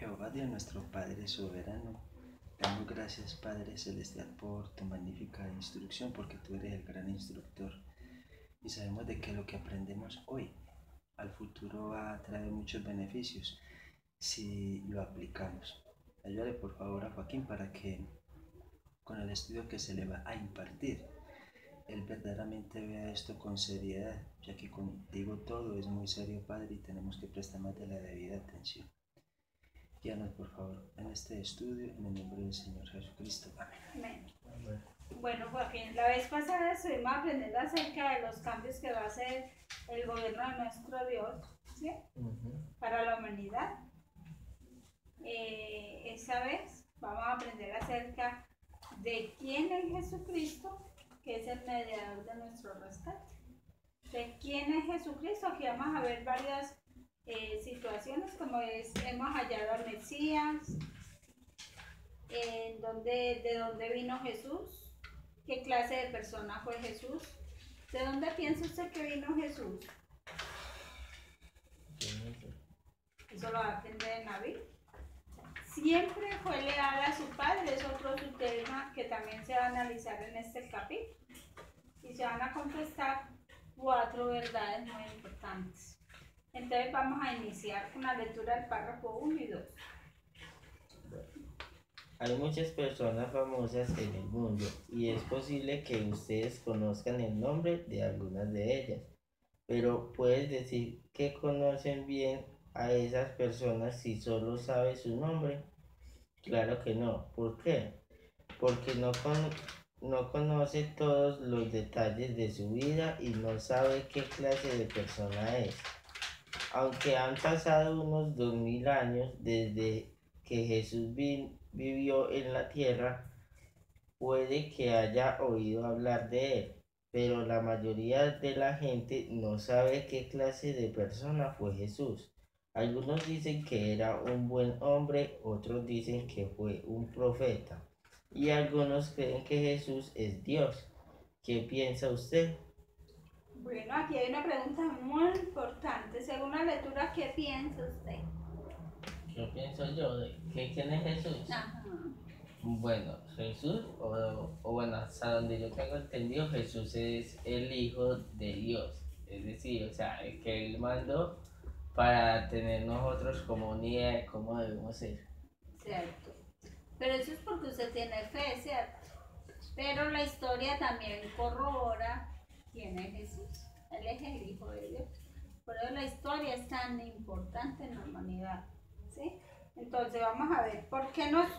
Jehová Dios nuestro Padre soberano, damos gracias Padre Celestial por tu magnífica instrucción, porque tú eres el gran instructor y sabemos de que lo que aprendemos hoy al futuro va a traer muchos beneficios si lo aplicamos. Ayúdale por favor a Joaquín para que con el estudio que se le va a impartir, él verdaderamente vea esto con seriedad, ya que contigo todo es muy serio, Padre, y tenemos que prestar más de la debida atención. Guíanos por favor en este estudio, en el nombre del Señor Jesucristo. Amén. Amén. Bueno, Joaquín, la vez pasada estuvimos aprendiendo acerca de los cambios que va a hacer el gobierno de nuestro Dios, ¿sí? Para la humanidad. Esta vez vamos a aprender acerca de quién es Jesucristo, que es el mediador de nuestro rescate. ¿De quién es Jesucristo? Aquí vamos a ver varias situaciones, como hemos hallado al Mesías, de dónde vino Jesús, qué clase de persona fue Jesús. ¿De dónde piensa usted que vino Jesús? Eso lo va a aprender en la Biblia. Siempre fue leal a su padre, es otro tema que también se va a analizar en este capítulo. Y se van a contestar 4 verdades muy importantes. Entonces vamos a iniciar con la lectura del párrafo 1 y 2. Hay muchas personas famosas en el mundo y es posible que ustedes conozcan el nombre de algunas de ellas, pero ¿puedes decir que conocen bien a esas personas si solo sabes su nombre? Claro que no. ¿Por qué? Porque no conoce todos los detalles de su vida y no sabe qué clase de persona es. Aunque han pasado unos 2000 años desde que Jesús vivió en la tierra, puede que haya oído hablar de él, pero la mayoría de la gente no sabe qué clase de persona fue Jesús. Algunos dicen que era un buen hombre, otros dicen que fue un profeta, y algunos creen que Jesús es Dios. ¿Qué piensa usted? Bueno, aquí hay una pregunta muy importante. Según la lectura, ¿qué piensa usted? ¿Qué pienso yo de quién es Jesús? Ajá. Bueno, Jesús, o bueno, hasta donde yo tengo entendido, Jesús es el Hijo de Dios. Es decir, o sea, el que Él mandó para tener nosotros como una idea de cómo debemos ser. Cierto. Pero eso es porque usted tiene fe, ¿cierto? Pero la historia también corrobora quién es Jesús. Él es el Hijo de Dios. Por eso la historia es tan importante en la humanidad, ¿sí? Entonces vamos a ver, ¿por qué nos...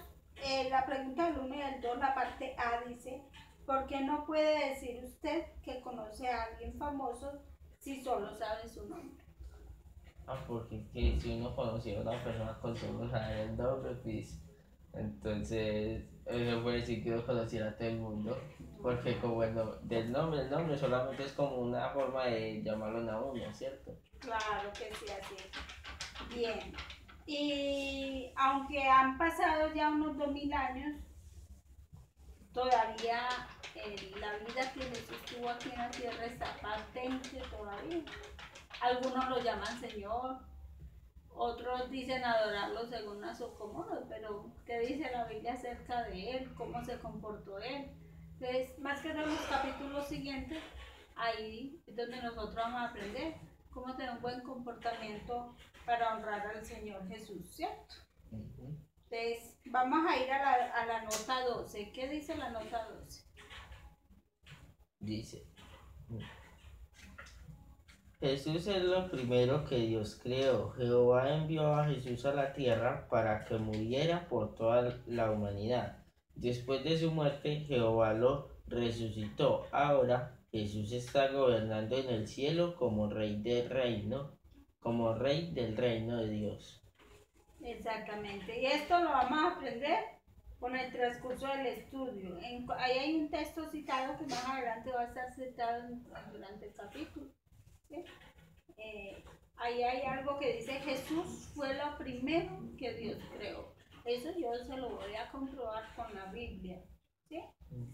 la pregunta del 1 y del 2, la parte A dice, ¿por qué no puede decir usted que conoce a alguien famoso si solo sabe su nombre? Porque que si uno conociera a una persona con solo saber el nombre, pues entonces eso puede decir que uno conociera a todo el mundo. Porque como el nombre solamente es como una forma de llamarlo a uno, ¿cierto? Claro que sí, así es. Bien. Y aunque han pasado ya unos 2000 años, todavía la vida que Jesús tuvo aquí en la tierra está patente todavía. Algunos lo llaman Señor, otros dicen adorarlo según a su acomodo, pero ¿qué dice la Biblia acerca de él? ¿Cómo se comportó él? Entonces, más que en los capítulos siguientes, ahí es donde nosotros vamos a aprender cómo tener un buen comportamiento para honrar al Señor Jesús, ¿cierto? Entonces, vamos a ir a la nota 12. ¿Qué dice la nota 12? Dice, Jesús es lo primero que Dios creó. Jehová envió a Jesús a la tierra para que muriera por toda la humanidad. Después de su muerte, Jehová lo resucitó. Ahora Jesús está gobernando en el cielo como rey del reino de Dios. Exactamente. Y esto lo vamos a aprender con el transcurso del estudio. Ahí hay un texto citado que más adelante va a estar citado durante el capítulo. ¿Sí? Ahí hay algo que dice Jesús fue lo primero que Dios creó. Eso yo se lo voy a comprobar con la Biblia. ¿Sí?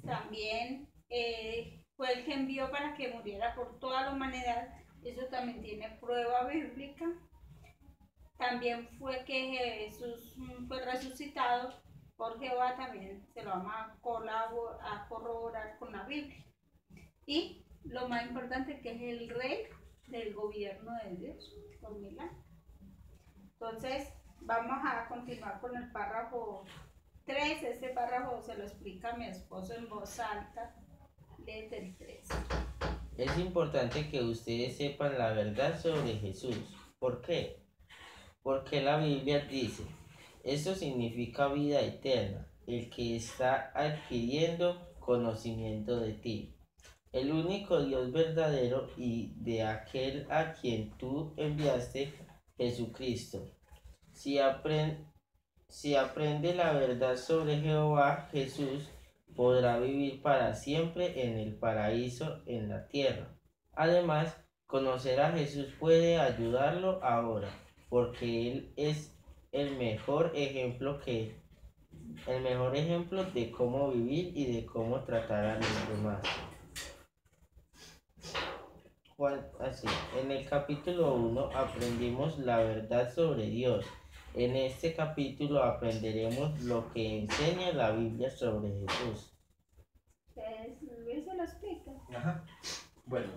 También fue el que envió para que muriera por toda la humanidad. Eso también tiene prueba bíblica. también fue que Jesús fue resucitado por Jehová, también se lo vamos a corroborar con la Biblia. Y lo más importante, que es el rey del gobierno de Dios, con milagros. Entonces, vamos a continuar con el párrafo 3. Este párrafo se lo explica mi esposo en voz alta. Léete el 3. Es importante que ustedes sepan la verdad sobre Jesús. ¿Por qué? Porque la Biblia dice, eso significa vida eterna, el que está adquiriendo conocimiento de ti, el único Dios verdadero y de aquel a quien tú enviaste, Jesucristo. Si aprende la verdad sobre Jehová, Jesús podrá vivir para siempre en el paraíso en la tierra. Además, conocer a Jesús puede ayudarlo ahora, porque Él es el mejor ejemplo de cómo vivir y de cómo tratar a los demás. En el capítulo 1 aprendimos la verdad sobre Dios. En este capítulo aprenderemos lo que enseña la Biblia sobre Jesús. Luis se lo explica. Ajá. Bueno,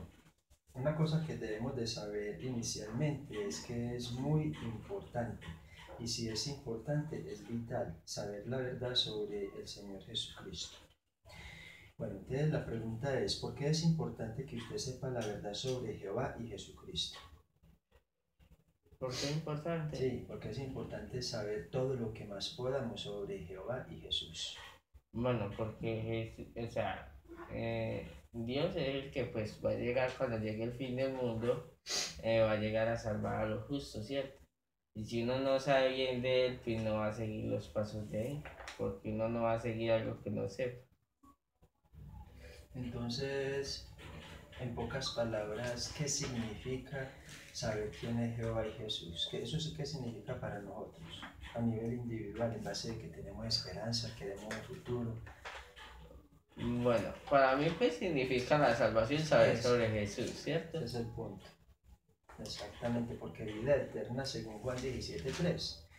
una cosa que debemos de saber inicialmente es que es muy importante, y si es importante, es vital saber la verdad sobre el Señor Jesucristo. Bueno, entonces la pregunta es, ¿por qué es importante que usted sepa la verdad sobre Jehová y Jesucristo? ¿Por qué es importante? Sí, porque es importante saber todo lo que más podamos sobre Jehová y Jesús. Bueno, porque Dios es el que pues va a llegar cuando llegue el fin del mundo, va a llegar a salvar a los justos, ¿cierto? Y si uno no sabe bien de él, pues no va a seguir los pasos de él, porque uno no va a seguir algo que no sepa. Entonces, en pocas palabras, ¿qué significa saber quién es Jehová y Jesús? ¿Eso sí qué significa para nosotros? A nivel individual, en base de que tenemos esperanza, queremos un futuro. Bueno, para mí pues significa la salvación saber sobre Jesús, ¿cierto? Ese es el punto. Exactamente, porque vida eterna según Juan 17:3.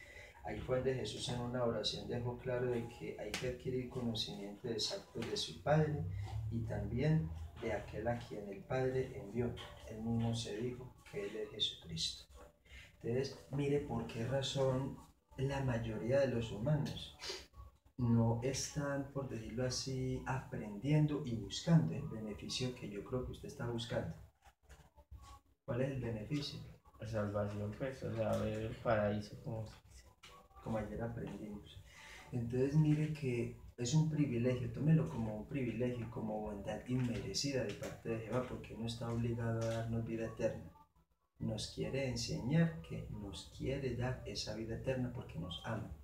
Ahí fue donde Jesús en una oración dejó claro de que hay que adquirir conocimiento exacto de su Padre y también de aquel a quien el Padre envió. Él mismo se dijo que Él es Jesucristo. Entonces, mire por qué razón la mayoría de los humanos no están, por decirlo así, aprendiendo y buscando el beneficio que yo creo que usted está buscando. ¿Cuál es el beneficio? La salvación, pues, o sea, ver el paraíso como ayer aprendimos. Entonces mire que es un privilegio, tómelo como un privilegio, como bondad inmerecida de parte de Jehová, porque no está obligado a darnos vida eterna. Nos quiere enseñar que nos quiere dar esa vida eterna porque nos ama.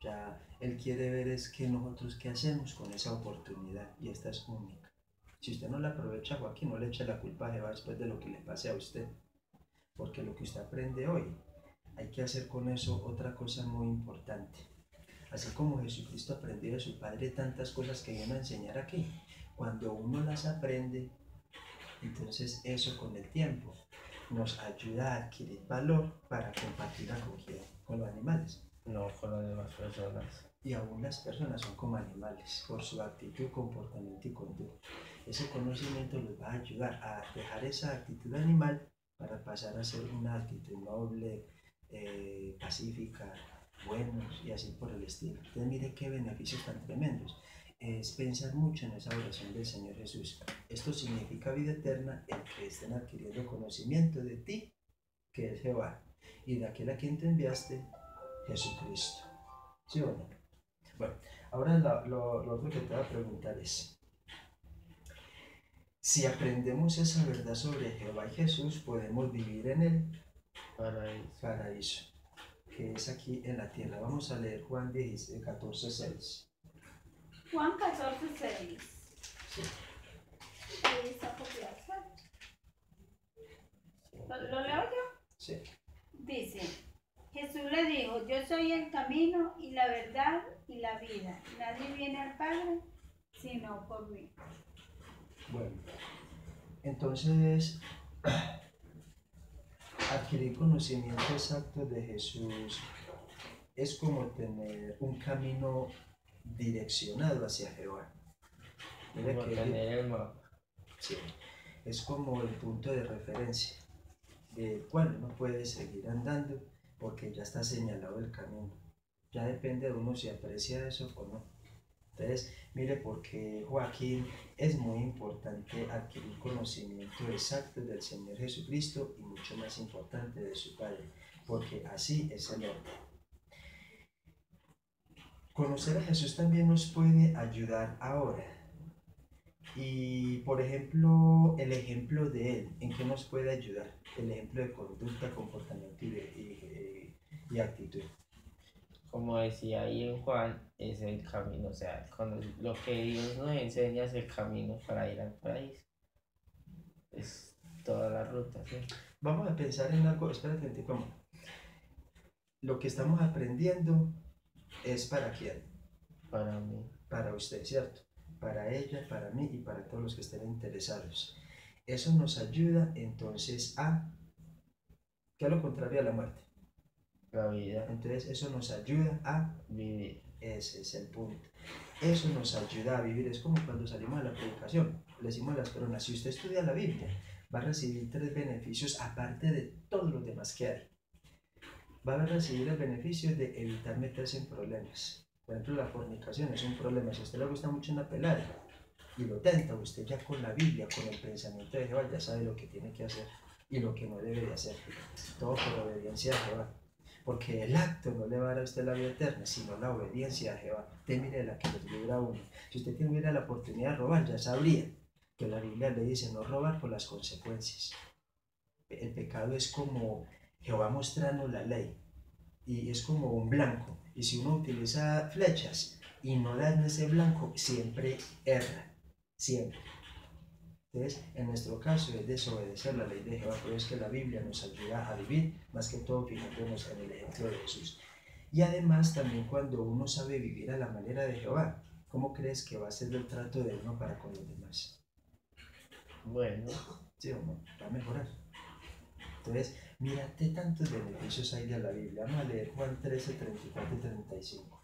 Ya Él quiere ver es que nosotros qué hacemos con esa oportunidad, y esta es única. Si usted no la aprovecha, Joaquín, no le eche la culpa a Jehová después de lo que le pase a usted, porque lo que usted aprende hoy, hay que hacer con eso otra cosa muy importante. Así como Jesucristo aprendió de su Padre tantas cosas que viene a enseñar aquí, cuando uno las aprende, entonces eso con el tiempo nos ayuda a adquirir valor para compartirla con los animales. No, con las demás personas. Y aún las personas son como animales por su actitud, comportamiento y conducta. Ese conocimiento les va a ayudar a dejar esa actitud animal para pasar a ser una actitud noble, pacífica, buenos y así por el estilo. Entonces mire qué beneficios tan tremendos. Es pensar mucho en esa oración del Señor Jesús. Esto significa vida eterna, el que estén adquiriendo conocimiento de ti, que es Jehová, y de aquel a quien te enviaste, Jesucristo. ¿Sí o no? Bueno, ahora lo otro que te voy a preguntar es, si aprendemos esa verdad sobre Jehová y Jesús, podemos vivir en el paraíso, que es aquí en la tierra. Vamos a leer Juan 14:6. Juan 14:6. Sí. ¿Lo leo yo? Sí. Dice, Jesús le dijo, yo soy el camino y la verdad y la vida. Nadie viene al Padre sino por mí. Bueno, entonces adquirir conocimiento exacto de Jesús es como tener un camino direccionado hacia Jehová. Mira Como que tener el mapa. sí, es como el punto de referencia del cual uno puede seguir andando porque ya está señalado el camino. Ya depende de uno si aprecia eso o no. Entonces, mire, porque Joaquín es muy importante adquirir conocimiento exacto del Señor Jesucristo y mucho más importante de su Padre, porque así es el orden. Conocer a Jesús también nos puede ayudar ahora. Y, por ejemplo, el ejemplo de Él, ¿en qué nos puede ayudar? El ejemplo de conducta, comportamiento y actitud. Como decía ahí en Juan, es el camino, o sea, lo que Dios nos enseña es el camino para ir al paraíso. Es toda la ruta, ¿sí? Vamos a pensar en algo, espérate, ¿cómo? Lo que estamos aprendiendo es para quién, Para mí. para usted, ¿cierto? Para ella, para mí y para todos los que estén interesados. Eso nos ayuda entonces a, ¿qué es lo contrario a la muerte? La vida. Entonces eso nos ayuda a Vivir. ese es el punto. Eso nos ayuda a vivir. Es como cuando salimos a la predicación. Le decimos a las personas, si usted estudia la Biblia, va a recibir 3 beneficios aparte de todos los demás que hay. Va a recibir el beneficio de evitar meterse en problemas. Por ejemplo, la fornicación es un problema. Si a usted le gusta mucho una pelada y lo tenta, usted ya con la Biblia, con el pensamiento de Jehová, ya sabe lo que tiene que hacer y lo que no debe de hacer. Todo por obediencia a Jehová. Porque el acto no le va a dar a usted la vida eterna, sino la obediencia a Jehová. Usted mire la que nos libra a uno. Si usted tuviera la oportunidad de robar, ya sabría que la Biblia le dice no robar por las consecuencias. El pecado es como Jehová mostrando la ley y es como un blanco. Y si uno utiliza flechas y no da en ese blanco, siempre erra. Siempre. Entonces, en nuestro caso es desobedecer la ley de Jehová, pero es que la Biblia nos ayuda a vivir, más que todo fijándonos en el ejemplo de Jesús. Y además también cuando uno sabe vivir a la manera de Jehová, ¿cómo crees que va a ser el trato de uno para con los demás? Bueno. ¿Sí o no? Va a mejorar. Entonces, mírate tantos beneficios hay de la Biblia. Vamos a leer Juan 13, 34 y 35.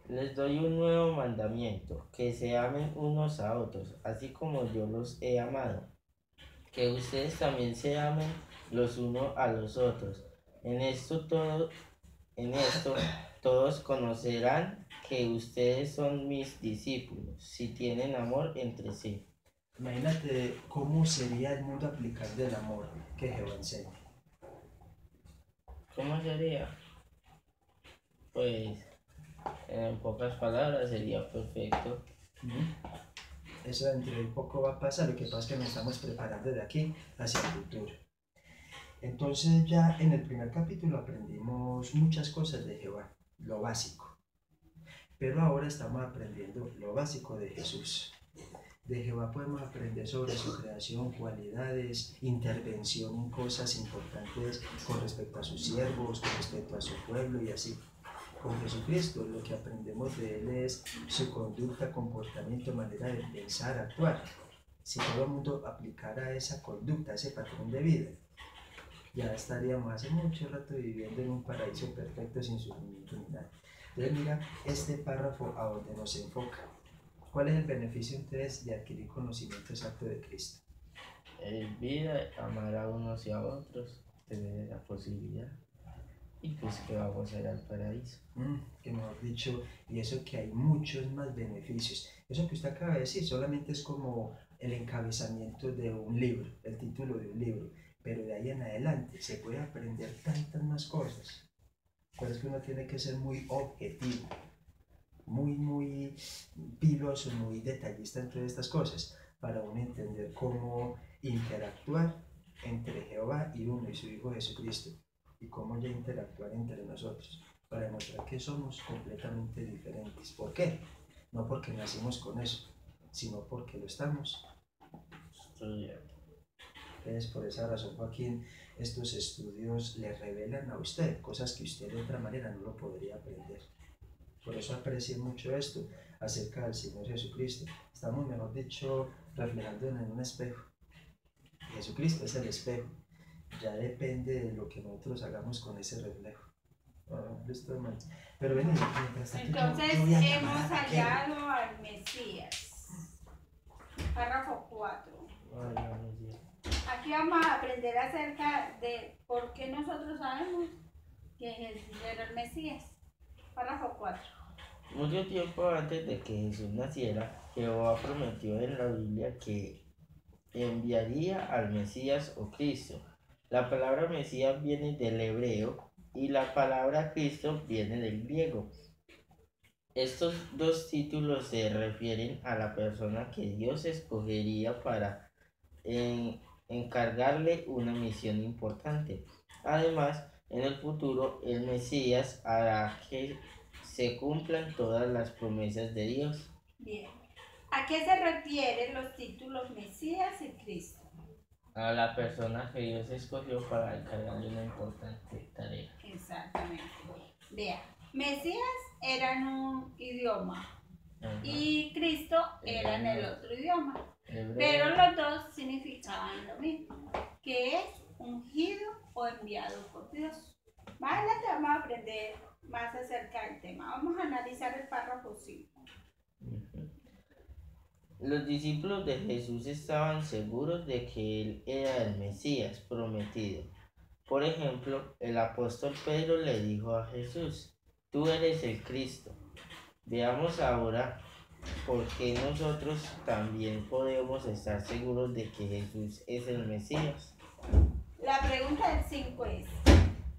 Les doy un nuevo mandamiento, que se amen unos a otros, así como yo los he amado. Que ustedes también se amen los unos a los otros. En esto todos conocerán que ustedes son mis discípulos, si tienen amor entre sí. Imagínate cómo sería el mundo aplicando el amor que Jehová enseña. ¿Cómo sería? Pues, en pocas palabras, sería perfecto. Eso dentro de poco va a pasar, lo que pasa es que nos estamos preparando de aquí hacia el futuro. Entonces ya en el primer capítulo aprendimos muchas cosas de Jehová, lo básico. Pero ahora estamos aprendiendo lo básico de Jesús. De Jehová podemos aprender sobre su creación, cualidades, intervención en cosas importantes con respecto a sus siervos, con respecto a su pueblo y así. Con Jesucristo lo que aprendemos de Él es su conducta, comportamiento, manera de pensar, actuar. Si todo el mundo aplicara esa conducta, ese patrón de vida, ya estaríamos hace mucho rato viviendo en un paraíso perfecto sin sufrimiento ni nada. Entonces mira este párrafo a donde nos enfoca. ¿Cuál es el beneficio entonces de adquirir conocimiento exacto de Cristo? Vida, amar a unos y a otros, tener la posibilidad. Y pues que vamos a ir al paraíso. Que mejor dicho, y eso que hay muchos más beneficios. Eso que usted acaba de decir solamente es como el encabezamiento de un libro, el título de un libro, pero de ahí en adelante se puede aprender tantas más cosas. Por eso es que uno tiene que ser muy objetivo, muy piloso, muy detallista en todas estas cosas, para uno entender cómo interactuar entre Jehová y uno y su Hijo Jesucristo, y cómo ya interactuar entre nosotros, para demostrar que somos completamente diferentes. ¿Por qué? No porque nacimos con eso, sino porque lo estamos Estudiando. Entonces, por esa razón, Joaquín, estos estudios le revelan a usted cosas que usted de otra manera no lo podría aprender. Por eso aprecie mucho esto acerca del Señor Jesucristo. estamos, mejor dicho, reflejándonos en un espejo. Jesucristo es el espejo. Ya depende de lo que nosotros hagamos con ese reflejo. Listo, hermanos. Pero ven, mientras tanto, Entonces yo voy a llamar hemos a Raquel. hallado al Mesías. Párrafo 4. Ay, la Mesías. Aquí vamos a aprender acerca de por qué nosotros sabemos que Jesús era el Mesías. Párrafo 4. Mucho tiempo antes de que Jesús naciera, Jehová prometió en la Biblia que enviaría al Mesías o Cristo. La palabra Mesías viene del hebreo y la palabra Cristo viene del griego. Estos dos títulos se refieren a la persona que Dios escogería para encargarle una misión importante. Además, en el futuro, el Mesías hará que se cumplan todas las promesas de Dios. Bien. ¿A qué se refieren los títulos Mesías y Cristo? A la persona que Dios escogió para encargarle una importante tarea. Exactamente. Vea, Mesías era en un idioma Ajá. y Cristo era en el otro idioma. Hebreo. Pero los dos significaban lo mismo, que es ungido o enviado por Dios. Más adelante vamos a aprender más acerca del tema. Vamos a analizar el párrafo 5. Ujú. Los discípulos de Jesús estaban seguros de que él era el Mesías prometido. Por ejemplo, el apóstol Pedro le dijo a Jesús: tú eres el Cristo. Veamos ahora por qué nosotros también podemos estar seguros de que Jesús es el Mesías. La pregunta del 5 es: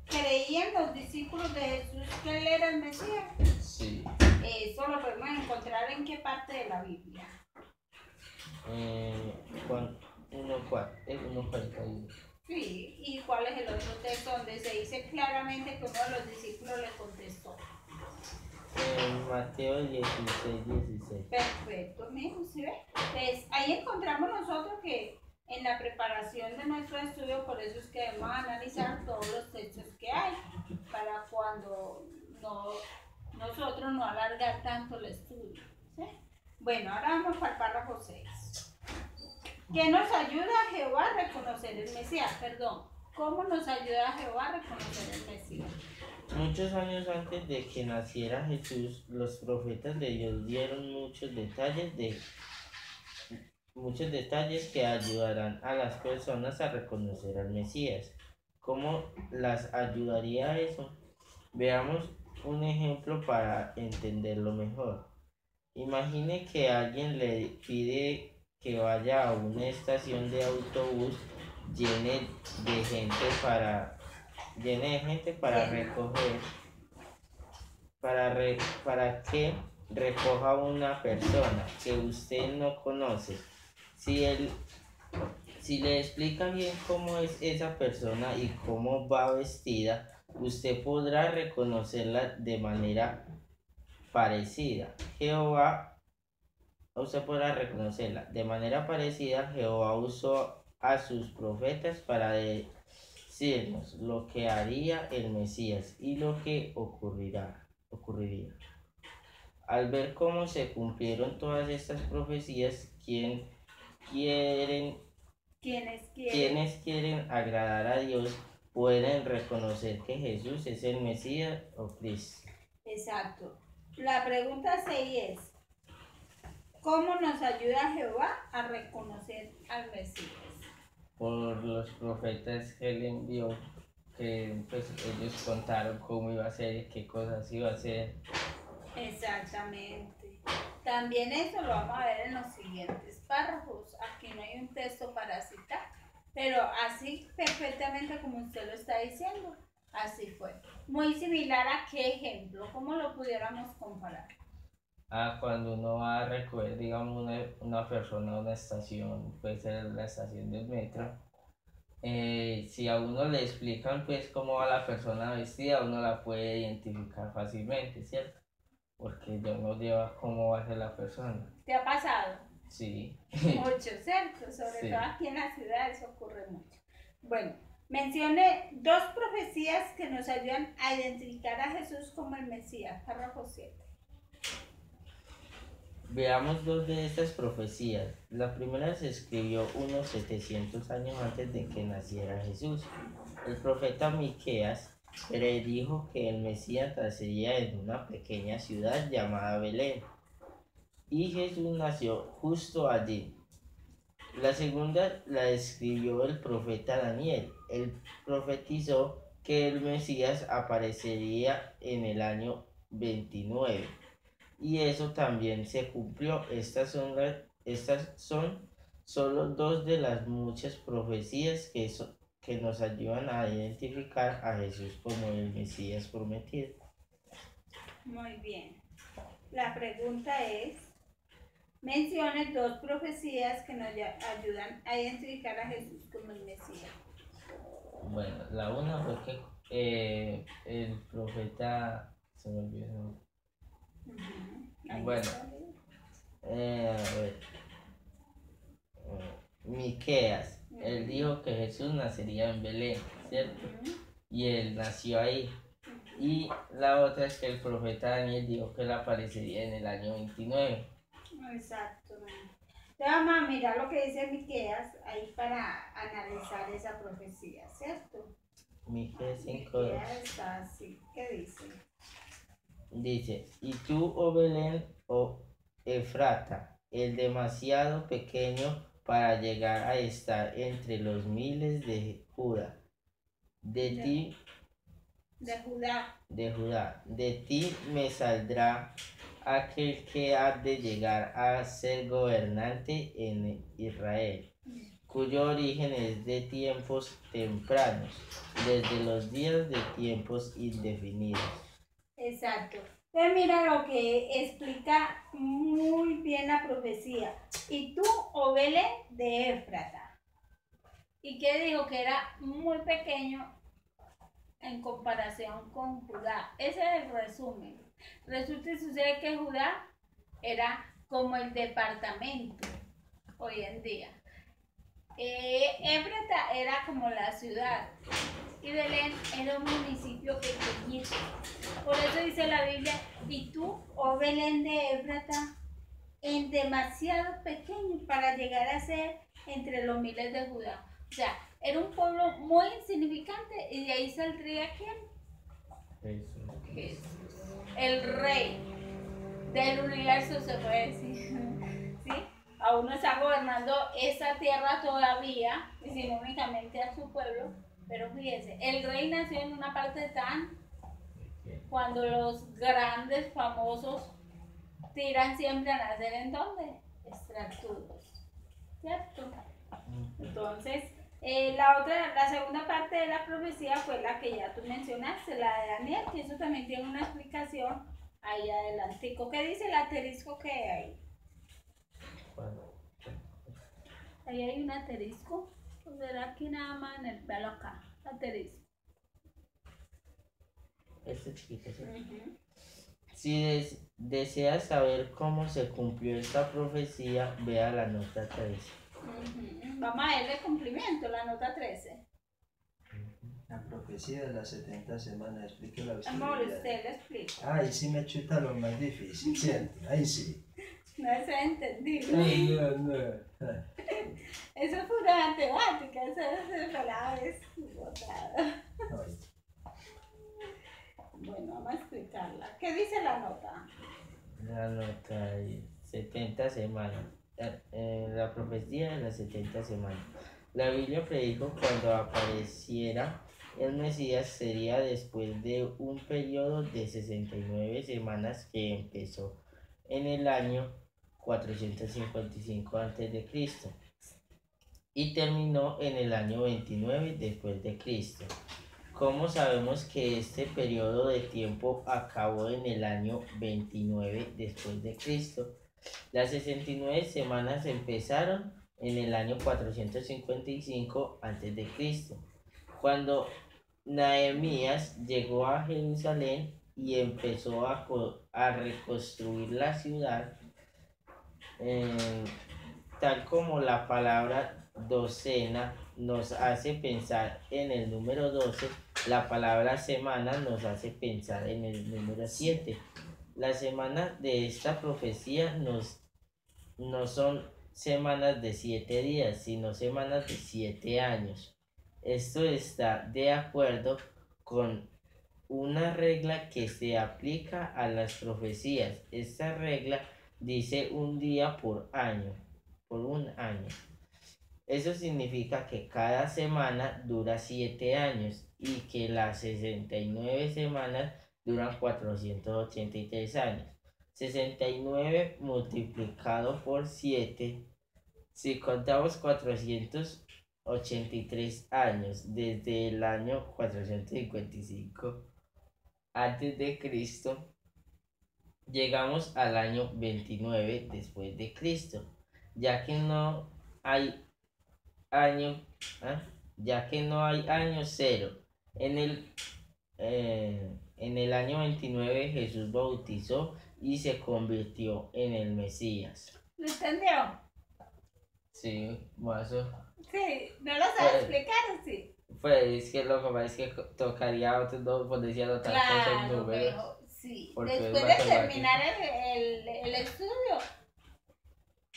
¿creían los discípulos de Jesús que él era el Mesías? Sí. Eso lo podemos encontrar en qué parte de la Biblia. Juan 1:41. Sí, ¿y cuál es el otro texto donde se dice claramente que uno de los discípulos le contestó? Mateo 16:16. Perfecto, mijo, ¿sí ve? Entonces, ahí encontramos nosotros que en la preparación de nuestro estudio, por eso es que debemos analizar todos los textos que hay, para cuando nosotros no alargar tanto el estudio, ¿sí? Bueno, ahora vamos para el párrafo 6. ¿Qué nos ayuda a Jehová a reconocer el Mesías? Perdón, ¿cómo nos ayuda a Jehová a reconocer el Mesías? Muchos años antes de que naciera Jesús, los profetas de Dios dieron muchos detalles que ayudarán a las personas a reconocer al Mesías. ¿Cómo las ayudaría eso? Veamos un ejemplo para entenderlo mejor. Imagine que alguien le pide que vaya a una estación de autobús llene de gente para recoger, para que recoja una persona que usted no conoce. Si le explica bien cómo es esa persona y cómo va vestida, usted podrá reconocerla de manera parecida. Usted podrá reconocerla. De manera parecida, Jehová usó a sus profetas para decirnos lo que haría el Mesías y lo que ocurriría. Al ver cómo se cumplieron todas estas profecías, quienes quieren agradar a Dios pueden reconocer que Jesús es el Mesías o Cristo. Exacto. La pregunta 6 es: ¿cómo nos ayuda Jehová a reconocer al Mesías? Por los profetas que él envió, que pues ellos contaron cómo iba a ser y qué cosas iba a hacer. Exactamente. También eso lo vamos a ver en los siguientes párrafos. Aquí no hay un texto para citar, pero así perfectamente como usted lo está diciendo, así fue. Muy similar a qué ejemplo, ¿cómo lo pudiéramos comparar? Cuando uno va a recoger, digamos, una persona a una estación, puede ser la estación del metro, si a uno le explican pues cómo va la persona vestida, uno la puede identificar fácilmente, ¿cierto? Porque ya uno lleva cómo va a ser la persona. ¿Te ha pasado? Sí. Mucho, ¿cierto? Sobre Sí. todo aquí en la ciudad eso ocurre mucho. Bueno, mencione dos profecías que nos ayudan a identificar a Jesús como el Mesías. Párrafo 7. Veamos dos de estas profecías. La primera se escribió unos 700 años antes de que naciera Jesús. El profeta Miqueas predijo que el Mesías nacería en una pequeña ciudad llamada Belén, y Jesús nació justo allí. La segunda la escribió el profeta Daniel. Él profetizó que el Mesías aparecería en el año 29. Y eso también se cumplió. Estas son solo dos de las muchas profecías que nos ayudan a identificar a Jesús como el Mesías prometido. Muy bien. La pregunta es, mencione dos profecías que nos ayudan a identificar a Jesús como el Mesías. Bueno, la una fue que el profeta... Se me olvidó el nombre. Ahí Bueno, está. a ver. Miqueas, él dijo que Jesús nacería en Belén, ¿cierto? Y él nació ahí. Y la otra es que el profeta Daniel dijo que él aparecería en el año 29. Exacto. Entonces vamos a mirar lo que dice Miqueas ahí para analizar esa profecía, ¿cierto? Miqueas 5:2. Miqueas está así. ¿Qué dice? Dice, y tú, oh Belén, oh Efrata, el demasiado pequeño para llegar a estar entre los miles de Judá. De Judá, de ti me saldrá aquel que ha de llegar a ser gobernante en Israel, cuyo origen es de tiempos tempranos, desde los días de tiempos indefinidos. Exacto. Entonces mira lo que explica muy bien la profecía. Y tú, oh Belén de Éfrata. ¿Y qué dijo? Que era muy pequeño en comparación con Judá. Ese es el resumen. Resulta y sucede que Judá era como el departamento hoy en día. Éfrata era como la ciudad y Belén era un municipio pequeñito. Por eso dice la Biblia, y tú, oh Belén de Éfrata, en demasiado pequeño para llegar a ser entre los miles de Judá. O sea, era un pueblo muy insignificante y de ahí saldría ¿quién? Jesús. El rey del universo, se puede decir. ¿Sí? Aún no está gobernando esa tierra todavía, sino únicamente a su pueblo. Pero fíjense, el rey nació en una parte tan... Cuando los grandes, famosos, tiran siempre a nacer ¿en dónde? Estratudos. ¿Cierto? Entonces, la segunda parte de la profecía fue la que ya tú mencionaste, la de Daniel, que eso también tiene una explicación ahí adelantico. ¿Qué dice el asterisco que hay ahí? Ahí hay un asterisco. Pues verá aquí nada más en el pelo acá. Asterisco. Este chiquito, ¿sí? Si deseas saber cómo se cumplió esta profecía, vea la nota 13. Vamos a darle cumplimiento, la nota 13. La profecía de las 70 semanas, explique la Amor, austeridad. usted le explica. Ahí sí me chuta lo más difícil, ¿cierto? Ahí sí. No es entendible. Ay, no. Eso es pura matemática, eso es palabras botadas. Ay. Bueno, vamos a explicarla. ¿Qué dice la nota? La nota ahí, 70 semanas. La profecía de las 70 semanas. La Biblia predijo cuando apareciera el Mesías sería después de un periodo de 69 semanas que empezó en el año 455 a.C. y terminó en el año 29 después de Cristo. ¿Cómo sabemos que este periodo de tiempo acabó en el año 29 después de Cristo? Las 69 semanas empezaron en el año 455 a.C., cuando Nehemías llegó a Jerusalén y empezó a reconstruir la ciudad, tal como la palabra docena nos hace pensar en el número 12, la palabra semana nos hace pensar en el número 7. La semana de esta profecía nos no son semanas de 7 días, sino semanas de 7 años. Esto está de acuerdo con una regla que se aplica a las profecías. Esta regla dice un día por año, por un año. Eso significa que cada semana dura 7 años y que las 69 semanas duran 483 años. 69 multiplicado por 7, si contamos 483 años desde el año 455 antes de Cristo, llegamos al año 29 después de Cristo, ya que no hay año, ¿ah? Ya que no hay año cero. En el año 29 Jesús bautizó y se convirtió en el Mesías. ¿Lo entendió? Sí, mazo. Sí, ¿no lo sabe explicar o sí? Pues es que lo que pasa es que tocaría otro, no, pues decía otra cosa en Claro, números. pero sí. Porque Después es de matemática. terminar el estudio,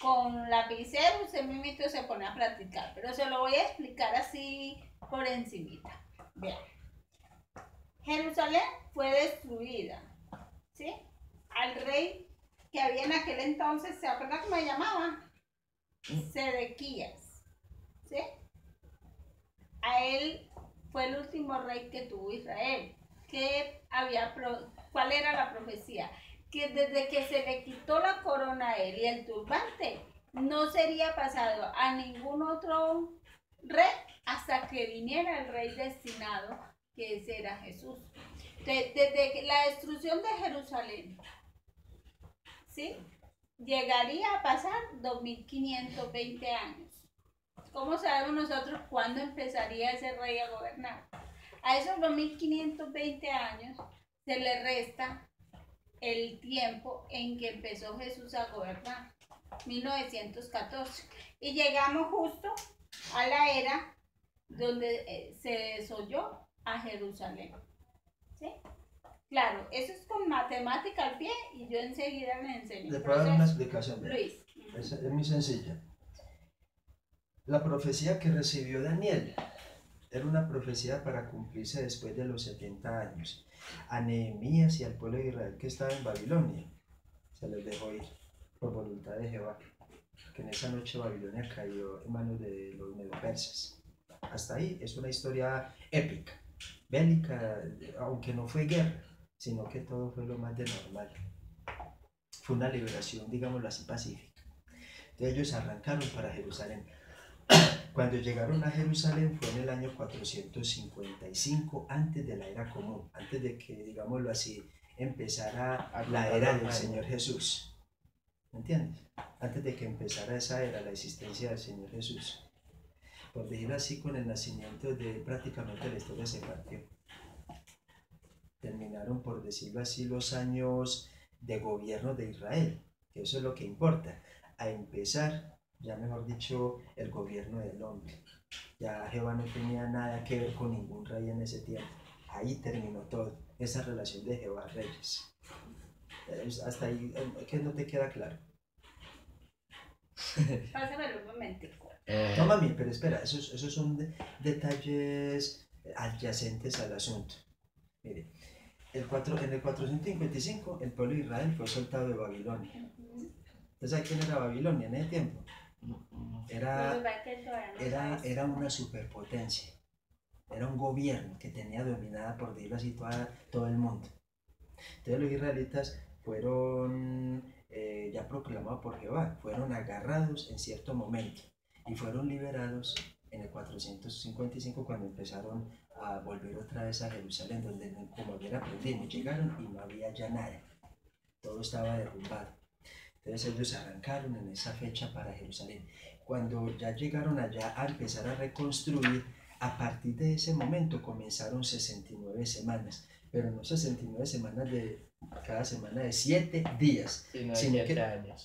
con lapicero usted mismo se pone a practicar, pero se lo voy a explicar así por encimita. Vean. Jerusalén fue destruida, ¿sí? Al rey que había en aquel entonces, ¿se acuerda cómo se llamaba? Sedequías, ¿sí? A él fue el último rey que tuvo Israel. ¿Cuál era la profecía? Que desde que se le quitó la corona a él y el turbante, no sería pasado a ningún otro rey hasta que viniera el rey destinado, que ese era Jesús. Desde la destrucción de Jerusalén, ¿sí? Llegaría a pasar 2520 años. ¿Cómo sabemos nosotros cuándo empezaría ese rey a gobernar? A esos 2520 años se le resta el tiempo en que empezó Jesús a gobernar, 1914. Y llegamos justo a la era donde se desolló a Jerusalén. ¿Sí? Claro, eso es con matemática al pie y yo enseguida les enseño. Le puedo dar una explicación. Luis. Es muy sencilla. La profecía que recibió Daniel era una profecía para cumplirse después de los 70 años. A Nehemías y al pueblo de Israel que estaba en Babilonia se les dejó ir por voluntad de Jehová, que en esa noche Babilonia cayó en manos de los medo-persas. Hasta ahí es una historia épica, bélica, aunque no fue guerra, sino que todo fue lo más de normal. Fue una liberación, digámoslo así, pacífica. Entonces ellos arrancaron para Jerusalén. Cuando llegaron a Jerusalén fue en el año 455 antes de la era común, antes de que, digámoslo así, empezara la era del Señor Jesús. ¿Me entiendes? Antes de que empezara esa era, la existencia del Señor Jesús. Por decirlo así, con el nacimiento de prácticamente la historia se partió. Terminaron, por decirlo así, los años de gobierno de Israel, que eso es lo que importa. A empezar, ya mejor dicho, el gobierno del hombre. Ya Jehová no tenía nada que ver con ningún rey en ese tiempo. Ahí terminó todo, esa relación de Jehová-Reyes. Hasta ahí, ¿qué no te queda claro? Pásamelo un momentico. No, mami, pero espera, esos son detalles adyacentes al asunto. Mire, en el 455 el pueblo de Israel fue soltado de Babilonia. ¿Usted sabe quién era Babilonia en ese tiempo? Era una superpotencia. Era un gobierno que tenía dominada, por decirlo así, todo el mundo. Entonces los israelitas fueron ya proclamados por Jehová, fueron agarrados en cierto momento y fueron liberados en el 455 cuando empezaron a volver otra vez a Jerusalén, donde como habían aprendido, llegaron y no había ya nada, todo estaba derrumbado. Entonces ellos arrancaron en esa fecha para Jerusalén. Cuando ya llegaron allá a empezar a reconstruir, a partir de ese momento comenzaron 69 semanas, pero no 69 semanas de cada semana de 7 días, sino que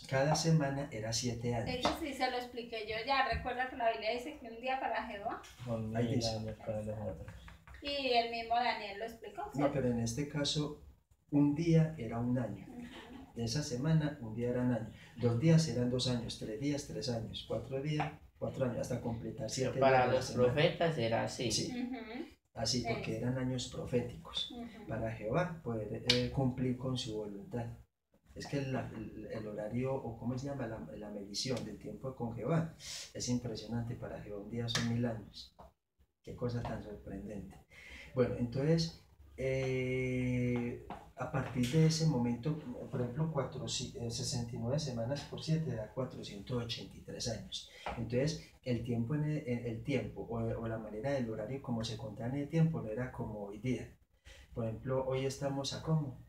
cada semana era 7 años. Eso sí se lo expliqué yo ya. Recuerda que la Biblia dice que un día para Jehová. Ahí dice. Y el mismo Daniel lo explicó. ¿Sí? No, pero en este caso, un día era un año. De esa semana, un día era un año. 2 días eran 2 años, 3 días, 3 años, 4 días, 4 años, hasta completar 7 Para días de la los semana. profetas era así. Sí, Ujú, así porque eran años proféticos ujú. para Jehová poder cumplir con su voluntad. Es que el horario, o cómo se llama, la medición del tiempo con Jehová, es impresionante. Para Jehová un día son 1000 años. Qué cosa tan sorprendente. Bueno, entonces, a partir de ese momento, por ejemplo, 69 semanas por 7 da 483 años. Entonces, el tiempo, el tiempo o la manera del horario como se contaba en el tiempo no era como hoy día. Por ejemplo, hoy estamos a ¿cómo?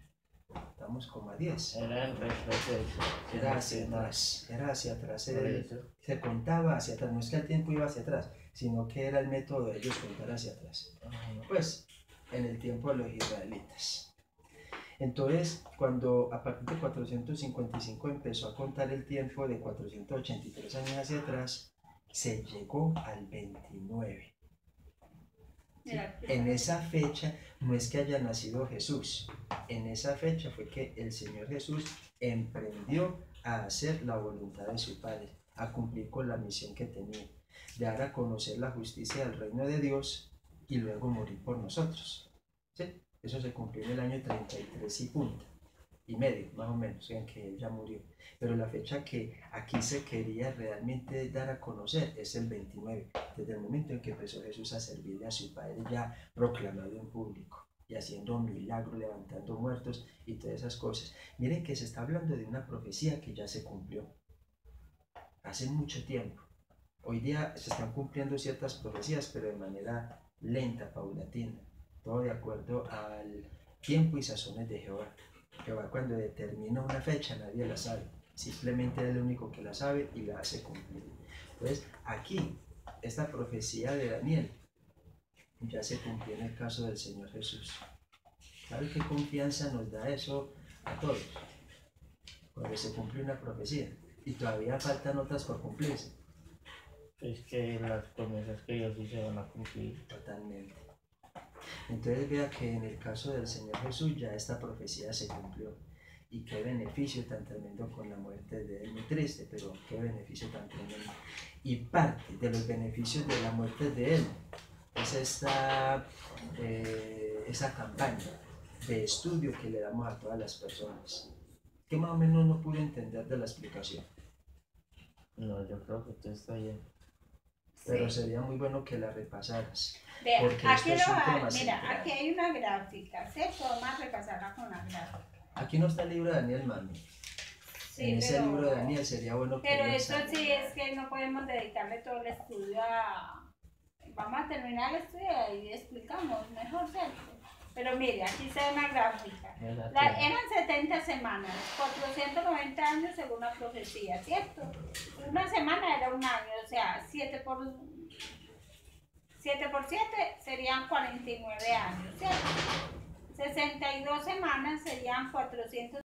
Estamos como a 10. Era el retroceso. Era hacia atrás, era hacia atrás. Por eso. Se contaba hacia atrás, no es que el tiempo iba hacia atrás, sino que era el método de ellos contar hacia atrás. Pues, en el tiempo de los israelitas. Entonces, cuando a partir de 455 empezó a contar el tiempo de 483 años hacia atrás, se llegó al 29. Mira, En esa fecha no es que haya nacido Jesús, en esa fecha fue que el Señor Jesús emprendió a hacer la voluntad de su Padre, a cumplir con la misión que tenía, de dar a conocer la justicia del reino de Dios y luego morir por nosotros. ¿Sí? Eso se cumplió en el año 33 y punto, y medio, más o menos, en que él ya murió. Pero la fecha que aquí se quería realmente dar a conocer es el 29, desde el momento en que empezó Jesús a servirle a su Padre ya proclamado en público y haciendo milagros, levantando muertos y todas esas cosas. Miren que se está hablando de una profecía que ya se cumplió hace mucho tiempo. Hoy día se están cumpliendo ciertas profecías, pero de manera lenta, paulatina, todo de acuerdo al tiempo y sazones de Jehová. Jehová cuando determina una fecha nadie la sabe, simplemente es el único que la sabe y la hace cumplir. Entonces aquí, esta profecía de Daniel ya se cumplió en el caso del Señor Jesús. ¿Sabe qué confianza nos da eso a todos? Cuando se cumple una profecía y todavía faltan otras por cumplirse. Es que las promesas que Dios dice van a cumplir. Totalmente. Entonces vea que en el caso del Señor Jesús ya esta profecía se cumplió. Y qué beneficio tan tremendo con la muerte de él, muy triste, pero qué beneficio tan tremendo. Y parte de los beneficios de la muerte de él es esa campaña de estudio que le damos a todas las personas. Que más o menos no pude entender de la explicación. No, yo creo que todo está bien. Pero sería muy bueno que la repasaras. Vea, Porque aquí, esto es un tema mira, central. aquí hay una gráfica, ¿cierto? Vamos a repasarla con la gráfica. Aquí no está el libro de Daniel, mami. Sí, En ese pero- libro de Daniel sería bueno que Pero lo eso sí examinara. es que no podemos dedicarle todo el estudio a... Vamos a terminar el estudio y explicamos mejor, ¿cierto? Pero mire, aquí se ve una gráfica. Eran 70 semanas, 490 años según la profecía, ¿cierto? Una semana era un año, o sea, 7 por 7 serían 49 años, ¿cierto? 62 semanas serían 400